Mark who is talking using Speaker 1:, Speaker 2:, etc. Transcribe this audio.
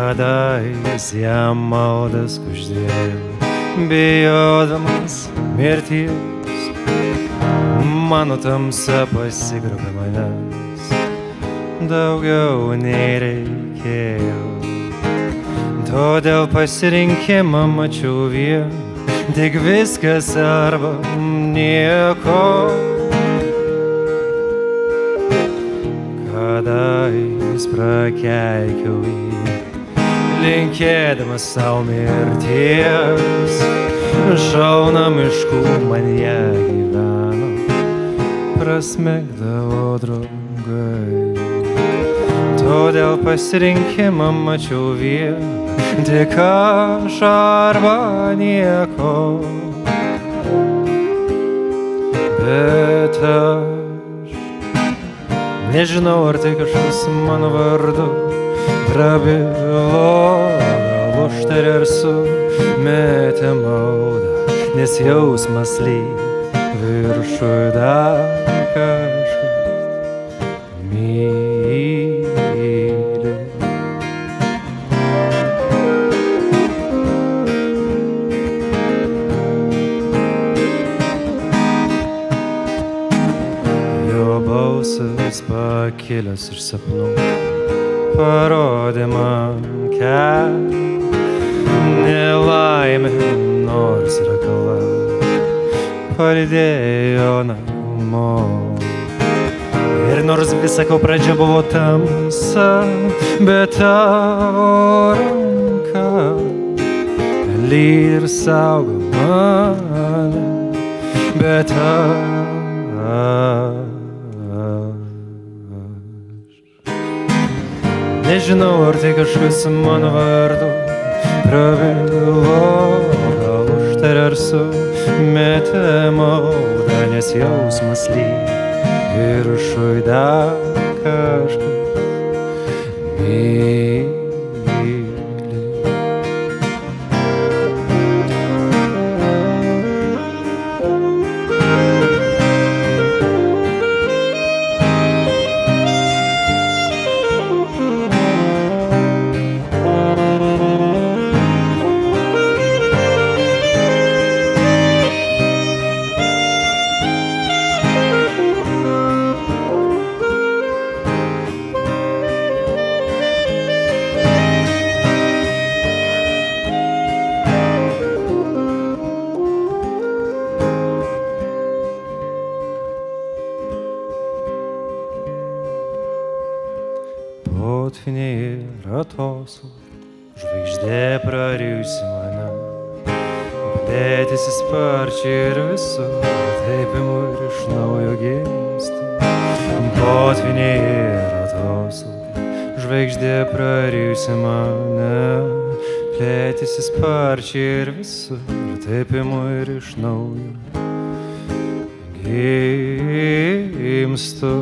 Speaker 1: kada jis jam maldas kuždėjo, bijodamas mirties. Mano tamsa pasigrobė manęs, daugiau nei reikėjo. Todėl pasirinkimą mačiau vieną, tik viskas arba nieko. Kada jis prakeikiau jį, linkėdamas savo mirties. Šauna miškų man ją gyveno, prasmegdavo draugai. Todėl pasirinkimą mačiau vieną, tik aš arba nieko. Bet aš nežinau, ar tai kažkas mano vardu prabilo, gal užtarė ar sumetė maudą, nes jausmas lyg viršuj dar kažkas myli. Jo balsas pakilęs iš sapnų parodė man kelią, nelaimė nors ir akala palydėjo namo. Ir nors visako pradžia buvo tamsa, bet tavo ranka lydi ir saugo mane. Bet nežinau, ar tai kažkas mano vardu prabilo, gal užtarė ar sumetė maudą, nes jausmas lyg viršuj dar kažkas myli. Potvyniai ir atoslūgiai, žvaigždė prarijusi mane, plėtėsi sparčiai ir visur, taip imu ir iš naujo gimsti. Potvyniai ir atoslūgiai, žvaigždė prarijusi mane, plėtėsi sparčiai ir visur, taip imu ir iš naujo gimstu.